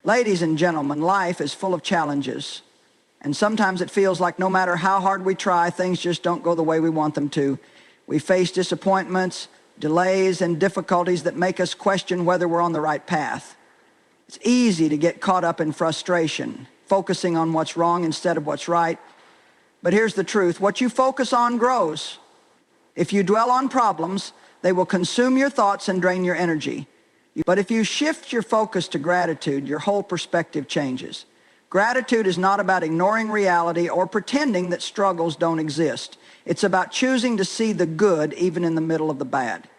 Ladies and gentlemen, life is full of challenges. And sometimes it feels like no matter how hard we try, things just don't go the way we want them to. We face disappointments, delays, and difficulties that make us question whether we're on the right path. It's easy to get caught up in frustration, focusing on what's wrong instead of what's right. But here's the truth: what you focus on grows. If you dwell on problems, they will consume your thoughts and drain your energy. But if you shift your focus to gratitude, your whole perspective changes. Gratitude is not about ignoring reality or pretending that struggles don't exist. It's about choosing to see the good even in the middle of the bad.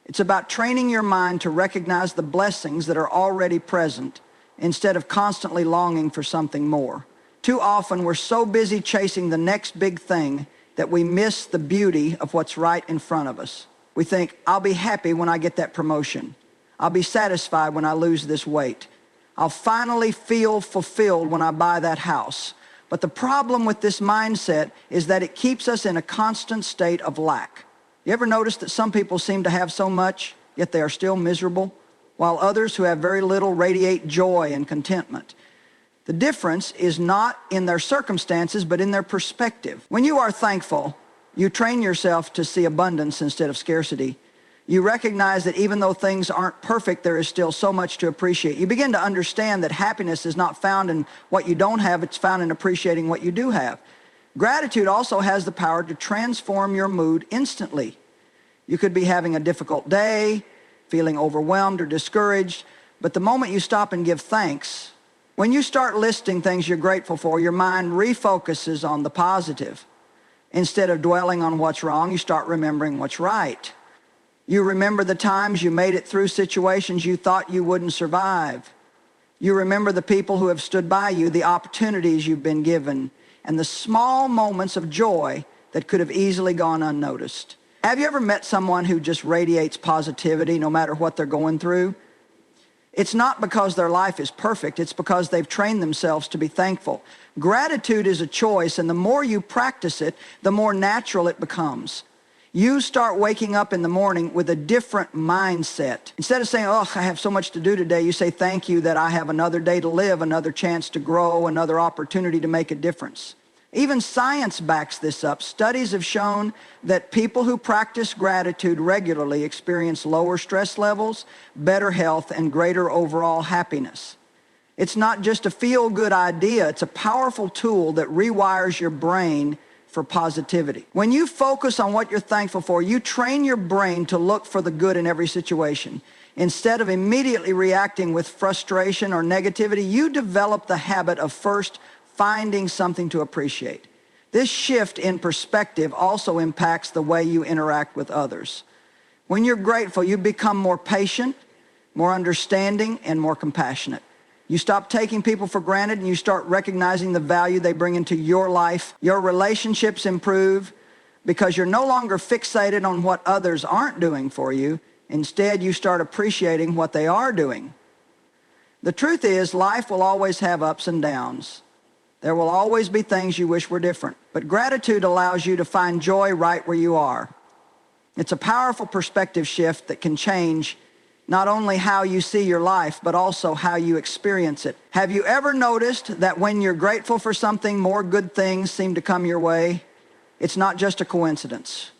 It's about training your mind to recognize the blessings that are already present instead of constantly longing for something more. Too often we're so busy chasing the next big thing that we miss the beauty of what's right in front of us. We think, I'll be happy when I get that promotion. I'll be satisfied when I lose this weight. I'll finally feel fulfilled when I buy that house. But the problem with this mindset is that it keeps us in a constant state of lack. You ever notice that some people seem to have so much, yet they are still miserable, while others who have very little radiate joy and contentment? The difference is not in their circumstances, but in their perspective. When you are thankful, you train yourself to see abundance instead of scarcity. You recognize that even though things aren't perfect, there is still so much to appreciate. You begin to understand that happiness is not found in what you don't have, it's found in appreciating what you do have. Gratitude also has the power to transform your mood instantly. You could be having a difficult day, feeling overwhelmed or discouraged, but the moment you stop and give thanks, when you start listing things you're grateful for, your mind refocuses on the positive. Instead of dwelling on what's wrong, you start remembering what's right. You remember the times you made it through situations you thought you wouldn't survive. You remember the people who have stood by you, the opportunities you've been given, and the small moments of joy that could have easily gone unnoticed. Have you ever met someone who just radiates positivity no matter what they're going through? It's not because their life is perfect, it's because they've trained themselves to be thankful. Gratitude is a choice, and the more you practice it, the more natural it becomes. You start waking up in the morning with a different mindset. Instead of saying, oh, I have so much to do today, you say, thank you that I have another day to live, another chance to grow, another opportunity to make a difference. Even science backs this up. Studies have shown that people who practice gratitude regularly experience lower stress levels, better health, and greater overall happiness. It's not just a feel-good idea, it's a powerful tool that rewires your brain for positivity. When you focus on what you're thankful for, you train your brain to look for the good in every situation. Instead of immediately reacting with frustration or negativity, you develop the habit of first finding something to appreciate. This shift in perspective also impacts the way you interact with others. When you're grateful, you become more patient, more understanding, and more compassionate. You stop taking people for granted and you start recognizing the value they bring into your life. Your relationships improve because you're no longer fixated on what others aren't doing for you. Instead, you start appreciating what they are doing. The truth is, life will always have ups and downs. There will always be things you wish were different. But gratitude allows you to find joy right where you are. It's a powerful perspective shift that can change not only how you see your life, but also how you experience it. Have you ever noticed that when you're grateful for something, more good things seem to come your way? It's not just a coincidence.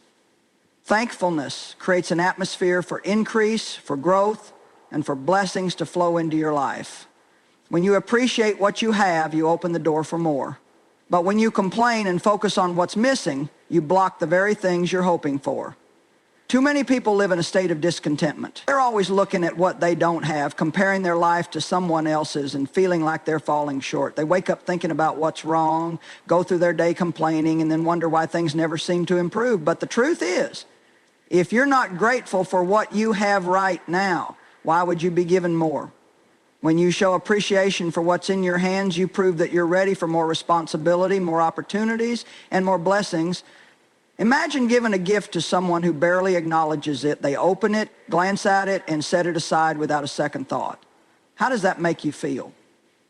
Thankfulness creates an atmosphere for increase, for growth, and for blessings to flow into your life. When you appreciate what you have, you open the door for more. But when you complain and focus on what's missing, you block the very things you're hoping for. Too many people live in a state of discontentment. They're always looking at what they don't have, comparing their life to someone else's and feeling like they're falling short. They wake up thinking about what's wrong, go through their day complaining, and then wonder why things never seem to improve. But the truth is, if you're not grateful for what you have right now, why would you be given more? When you show appreciation for what's in your hands, you prove that you're ready for more responsibility, more opportunities, and more blessings. Imagine giving a gift to someone who barely acknowledges it. They open it, glance at it, and set it aside without a second thought. How does that make you feel?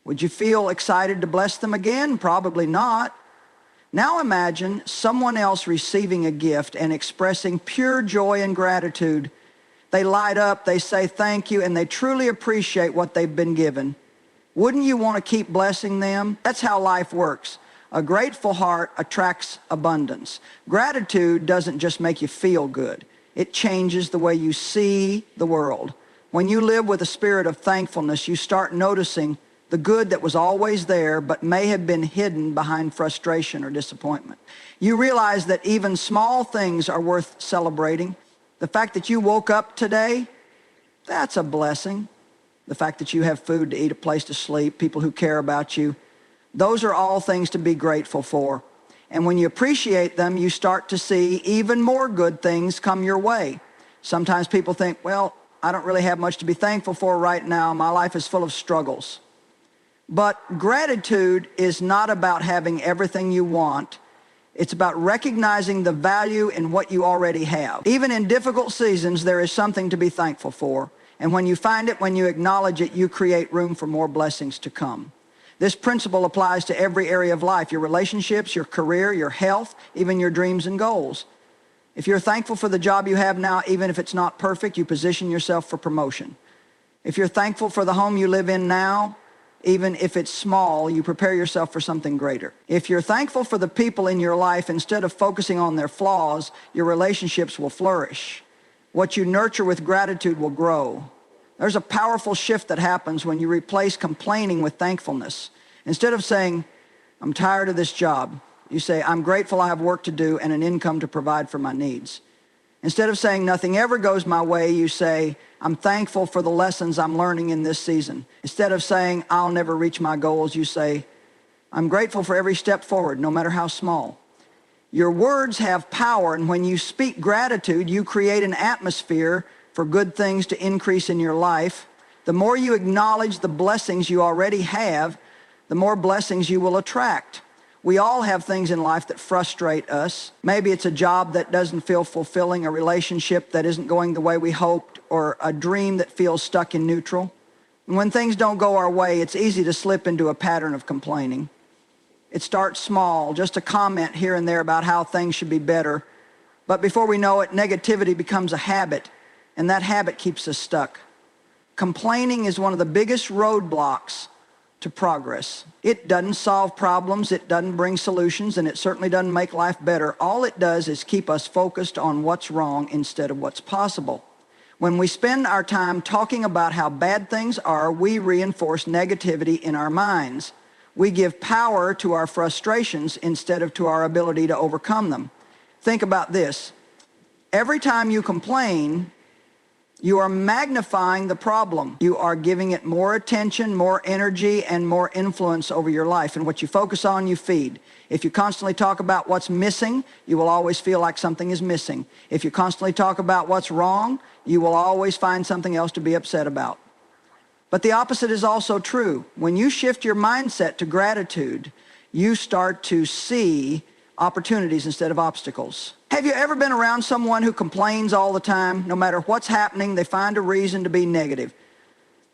Would you feel excited to bless them again? Probably not. Now imagine someone else receiving a gift and expressing pure joy and gratitude. They light up, they say thank you, and they truly appreciate what they've been given. Wouldn't you want to keep blessing them? That's how life works. A grateful heart attracts abundance. Gratitude doesn't just make you feel good. It changes the way you see the world. When you live with a spirit of thankfulness, you start noticing the good that was always there but may have been hidden behind frustration or disappointment. You realize that even small things are worth celebrating. The fact that you woke up today, that's a blessing. The fact that you have food to eat, a place to sleep, people who care about you, those are all things to be grateful for. And when you appreciate them, you start to see even more good things come your way. Sometimes people think, well, I don't really have much to be thankful for right now. My life is full of struggles. But gratitude is not about having everything you want. It's about recognizing the value in what you already have. Even in difficult seasons, there is something to be thankful for. And when you find it, when you acknowledge it, you create room for more blessings to come. This principle applies to every area of life, your relationships, your career, your health, even your dreams and goals. If you're thankful for the job you have now, even if it's not perfect, you position yourself for promotion. If you're thankful for the home you live in now, even if it's small, you prepare yourself for something greater. If you're thankful for the people in your life, instead of focusing on their flaws, your relationships will flourish. What you nurture with gratitude will grow. There's a powerful shift that happens when you replace complaining with thankfulness. Instead of saying, I'm tired of this job, you say, I'm grateful I have work to do and an income to provide for my needs. Instead of saying nothing ever goes my way, you say, I'm thankful for the lessons I'm learning in this season. Instead of saying, I'll never reach my goals, you say, I'm grateful for every step forward, no matter how small. Your words have power, and when you speak gratitude, you create an atmosphere for good things to increase in your life. The more you acknowledge the blessings you already have, the more blessings you will attract. We all have things in life that frustrate us. Maybe it's a job that doesn't feel fulfilling, a relationship that isn't going the way we hoped, or a dream that feels stuck in neutral. And when things don't go our way, it's easy to slip into a pattern of complaining. It starts small, just a comment here and there about how things should be better. But before we know it, negativity becomes a habit, and that habit keeps us stuck. Complaining is one of the biggest roadblocks to progress. It doesn't solve problems, it doesn't bring solutions, and it certainly doesn't make life better. All it does is keep us focused on what's wrong instead of what's possible. When we spend our time talking about how bad things are, we reinforce negativity in our minds. We give power to our frustrations instead of to our ability to overcome them. Think about this. Every time you complain, you are magnifying the problem. You are giving it more attention, more energy, and more influence over your life. And what you focus on, you feed. If you constantly talk about what's missing, you will always feel like something is missing. If you constantly talk about what's wrong, you will always find something else to be upset about. But the opposite is also true. When you shift your mindset to gratitude, you start to see opportunities instead of obstacles. Have you ever been around someone who complains all the time? No matter what's happening, they find a reason to be negative.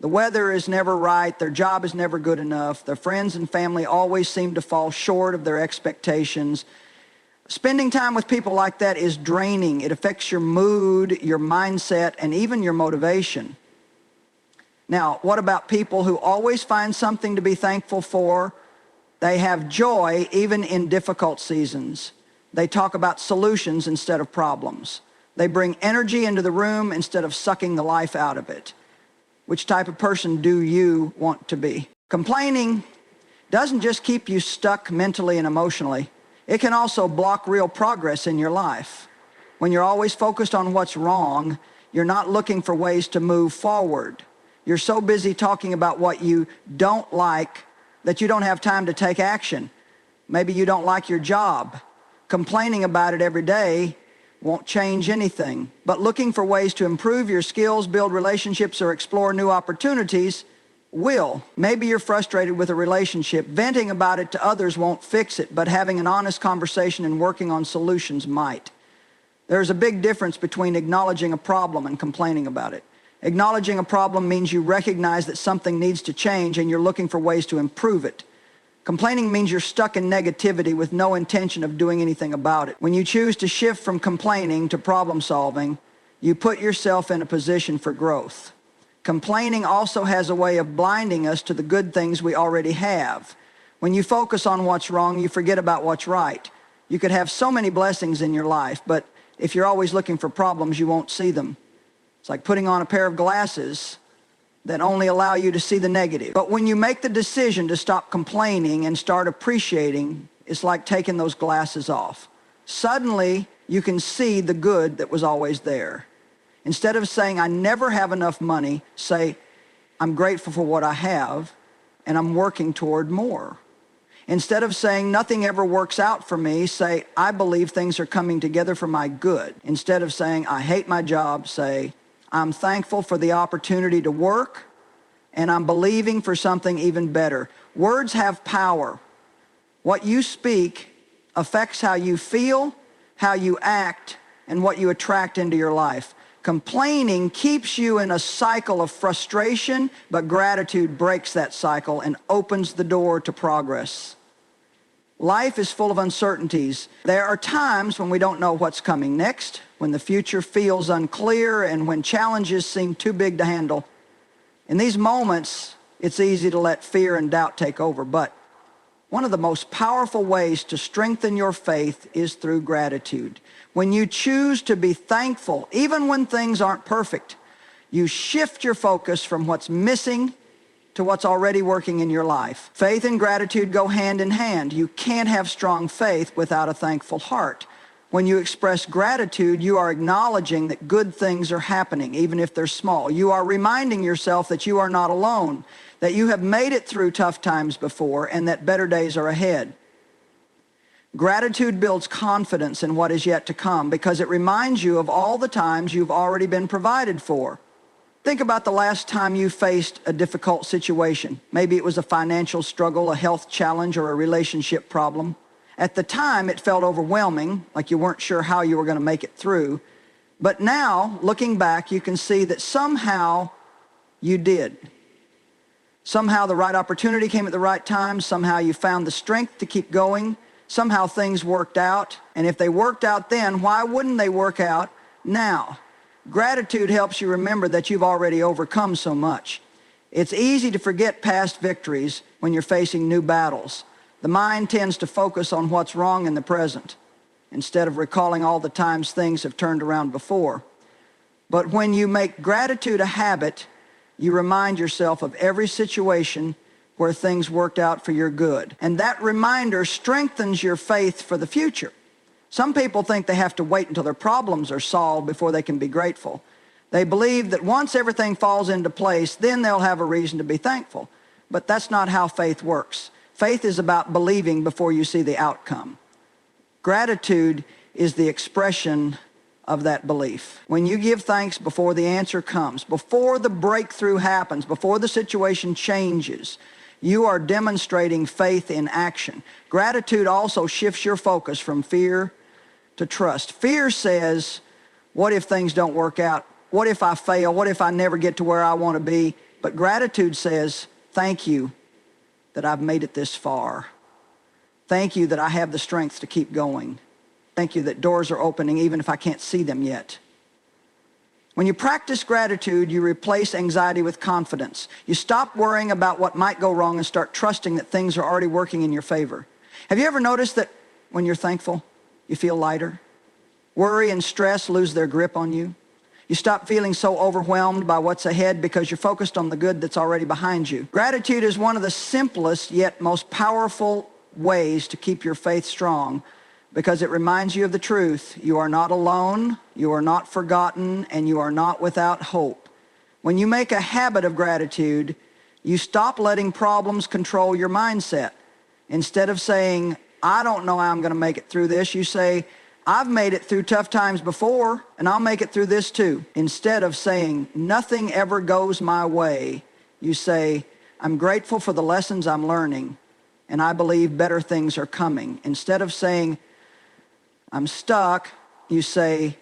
The weather is never right, their job is never good enough, their friends and family always seem to fall short of their expectations. Spending time with people like that is draining. It affects your mood, your mindset, and even your motivation. Now, what about people who always find something to be thankful for? They have joy even in difficult seasons. They talk about solutions instead of problems. They bring energy into the room instead of sucking the life out of it. Which type of person do you want to be? Complaining doesn't just keep you stuck mentally and emotionally. It can also block real progress in your life. When you're always focused on what's wrong, you're not looking for ways to move forward. You're so busy talking about what you don't like that you don't have time to take action. Maybe you don't like your job. Complaining about it every day won't change anything. But looking for ways to improve your skills, build relationships, or explore new opportunities will. Maybe you're frustrated with a relationship. Venting about it to others won't fix it, but having an honest conversation and working on solutions might. There's a big difference between acknowledging a problem and complaining about it. Acknowledging a problem means you recognize that something needs to change and you're looking for ways to improve it. Complaining means you're stuck in negativity with no intention of doing anything about it. When you choose to shift from complaining to problem solving, you put yourself in a position for growth. Complaining also has a way of blinding us to the good things we already have. When you focus on what's wrong, you forget about what's right. You could have so many blessings in your life, but if you're always looking for problems, you won't see them. It's like putting on a pair of glasses that only allow you to see the negative. But when you make the decision to stop complaining and start appreciating, it's like taking those glasses off. Suddenly, you can see the good that was always there. Instead of saying, I never have enough money, say, I'm grateful for what I have, and I'm working toward more. Instead of saying, nothing ever works out for me, say, I believe things are coming together for my good. Instead of saying, I hate my job, say, I'm thankful for the opportunity to work, and I'm believing for something even better. Words have power. What you speak affects how you feel, how you act, and what you attract into your life. Complaining keeps you in a cycle of frustration, but gratitude breaks that cycle and opens the door to progress. Life is full of uncertainties. There are times when we don't know what's coming next, when the future feels unclear, and when challenges seem too big to handle. In these moments, it's easy to let fear and doubt take over, but one of the most powerful ways to strengthen your faith is through gratitude. When you choose to be thankful, even when things aren't perfect, you shift your focus from what's missing to what's already working in your life. Faith and gratitude go hand in hand. You can't have strong faith without a thankful heart. When you express gratitude, you are acknowledging that good things are happening, even if they're small. You are reminding yourself that you are not alone, that you have made it through tough times before, and that better days are ahead. Gratitude builds confidence in what is yet to come because it reminds you of all the times you've already been provided for. Think about the last time you faced a difficult situation. Maybe it was a financial struggle, a health challenge, or a relationship problem. At the time, it felt overwhelming, like you weren't sure how you were going to make it through. But now, looking back, you can see that somehow you did. Somehow the right opportunity came at the right time. Somehow you found the strength to keep going. Somehow things worked out. And if they worked out then, why wouldn't they work out now? Gratitude helps you remember that you've already overcome so much. It's easy to forget past victories when you're facing new battles. The mind tends to focus on what's wrong in the present instead of recalling all the times things have turned around before. But when you make gratitude a habit, you remind yourself of every situation where things worked out for your good. And that reminder strengthens your faith for the future. Some people think they have to wait until their problems are solved before they can be grateful. They believe that once everything falls into place, then they'll have a reason to be thankful. But that's not how faith works. Faith is about believing before you see the outcome. Gratitude is the expression of that belief. When you give thanks before the answer comes, before the breakthrough happens, before the situation changes, you are demonstrating faith in action. Gratitude also shifts your focus from fear to trust. Fear says, what if things don't work out? What if I fail? What if I never get to where I want to be? But gratitude says, thank you that I've made it this far. Thank you that I have the strength to keep going. Thank you that doors are opening even if I can't see them yet. When you practice gratitude, you replace anxiety with confidence. You stop worrying about what might go wrong and start trusting that things are already working in your favor. Have you ever noticed that when you're thankful, you feel lighter? Worry and stress lose their grip on you. You stop feeling so overwhelmed by what's ahead because you're focused on the good that's already behind you. Gratitude is one of the simplest yet most powerful ways to keep your faith strong because it reminds you of the truth. You are not alone, you are not forgotten, and you are not without hope. When you make a habit of gratitude, you stop letting problems control your mindset. Instead of saying, I don't know how I'm going to make it through this, you say, I've made it through tough times before, and I'll make it through this too. Instead of saying, nothing ever goes my way, you say, I'm grateful for the lessons I'm learning, and I believe better things are coming. Instead of saying, I'm stuck, you say,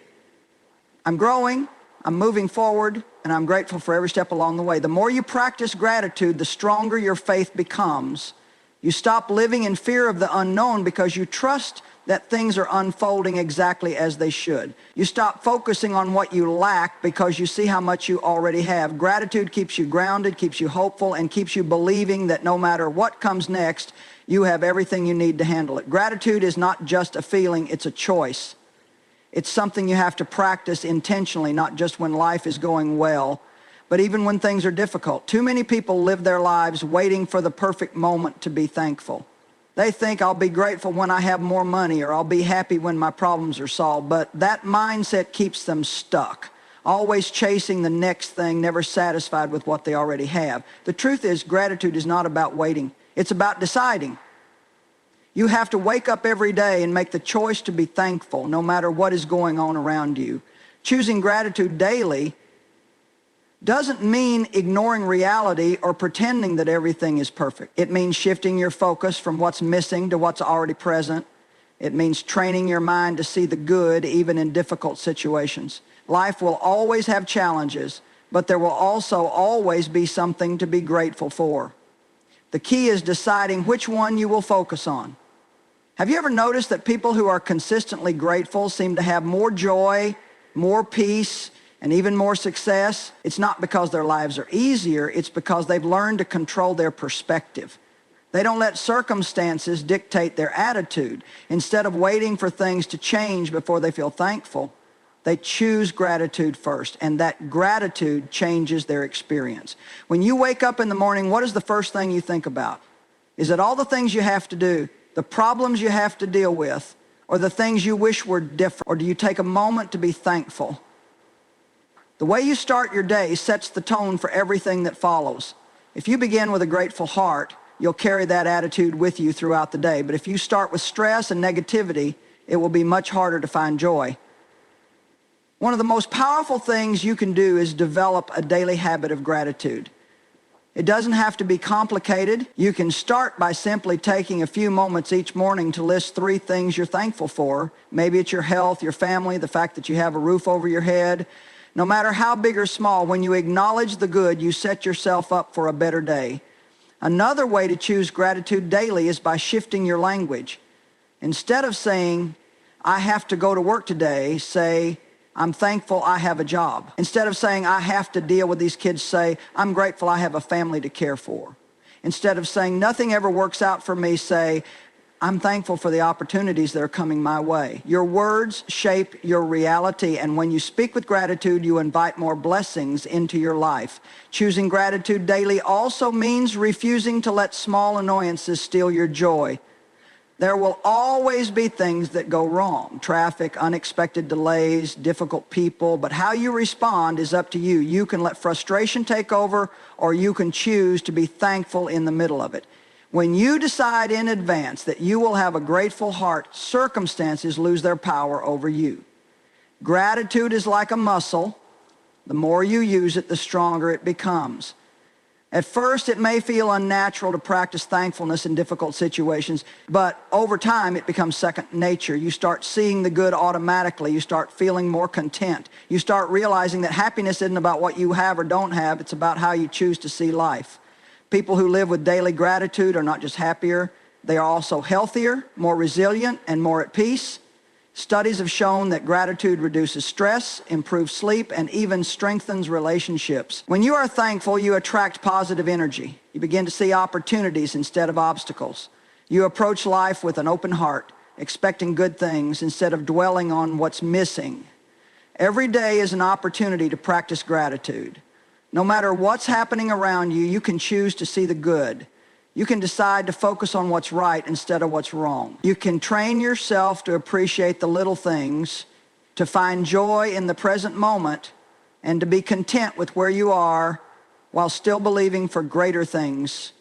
I'm growing, I'm moving forward, and I'm grateful for every step along the way. The more you practice gratitude, the stronger your faith becomes, You stop living in fear of the unknown because you trust that things are unfolding exactly as they should. You stop focusing on what you lack because you see how much you already have. Gratitude keeps you grounded, keeps you hopeful, and keeps you believing that no matter what comes next, you have everything you need to handle it. Gratitude is not just a feeling, it's a choice. It's something you have to practice intentionally, not just when life is going well, but even when things are difficult. Too many people live their lives waiting for the perfect moment to be thankful. They think I'll be grateful when I have more money, or I'll be happy when my problems are solved, but that mindset keeps them stuck, always chasing the next thing, never satisfied with what they already have. The truth is, gratitude is not about waiting. It's about deciding. You have to wake up every day and make the choice to be thankful no matter what is going on around you. Choosing gratitude daily doesn't mean ignoring reality or pretending that everything is perfect. It means shifting your focus from what's missing to what's already present. It means training your mind to see the good even in difficult situations. Life will always have challenges, but there will also always be something to be grateful for. The key is deciding which one you will focus on. Have you ever noticed that people who are consistently grateful seem to have more joy, more peace, and even more success? It's not because their lives are easier, it's because they've learned to control their perspective. They don't let circumstances dictate their attitude. Instead of waiting for things to change before they feel thankful, they choose gratitude first, and that gratitude changes their experience. When you wake up in the morning, what is the first thing you think about? Is it all the things you have to do, the problems you have to deal with, or the things you wish were different? Or do you take a moment to be thankful? The way you start your day sets the tone for everything that follows. If you begin with a grateful heart, you'll carry that attitude with you throughout the day. But if you start with stress and negativity, it will be much harder to find joy. One of the most powerful things you can do is develop a daily habit of gratitude. It doesn't have to be complicated. You can start by simply taking a few moments each morning to list 3 things you're thankful for. Maybe it's your health, your family, the fact that you have a roof over your head. No matter how big or small, when you acknowledge the good, you set yourself up for a better day. Another way to choose gratitude daily is by shifting your language. Instead of saying, I have to go to work today, say, I'm thankful I have a job. Instead of saying, I have to deal with these kids, say, I'm grateful I have a family to care for. Instead of saying, nothing ever works out for me, say, I'm thankful for the opportunities that are coming my way. Your words shape your reality, and when you speak with gratitude, you invite more blessings into your life. Choosing gratitude daily also means refusing to let small annoyances steal your joy. There will always be things that go wrong: traffic, unexpected delays, difficult people, but how you respond is up to you. You can let frustration take over, or you can choose to be thankful in the middle of it. When you decide in advance that you will have a grateful heart, circumstances lose their power over you. Gratitude is like a muscle. The more you use it, the stronger it becomes. At first, it may feel unnatural to practice thankfulness in difficult situations, but over time, it becomes second nature. You start seeing the good automatically. You start feeling more content. You start realizing that happiness isn't about what you have or don't have. It's about how you choose to see life. People who live with daily gratitude are not just happier, they are also healthier, more resilient, and more at peace. Studies have shown that gratitude reduces stress, improves sleep, and even strengthens relationships. When you are thankful, you attract positive energy. You begin to see opportunities instead of obstacles. You approach life with an open heart, expecting good things instead of dwelling on what's missing. Every day is an opportunity to practice gratitude. No matter what's happening around you, you can choose to see the good. You can decide to focus on what's right instead of what's wrong. You can train yourself to appreciate the little things, to find joy in the present moment, and to be content with where you are while still believing for greater things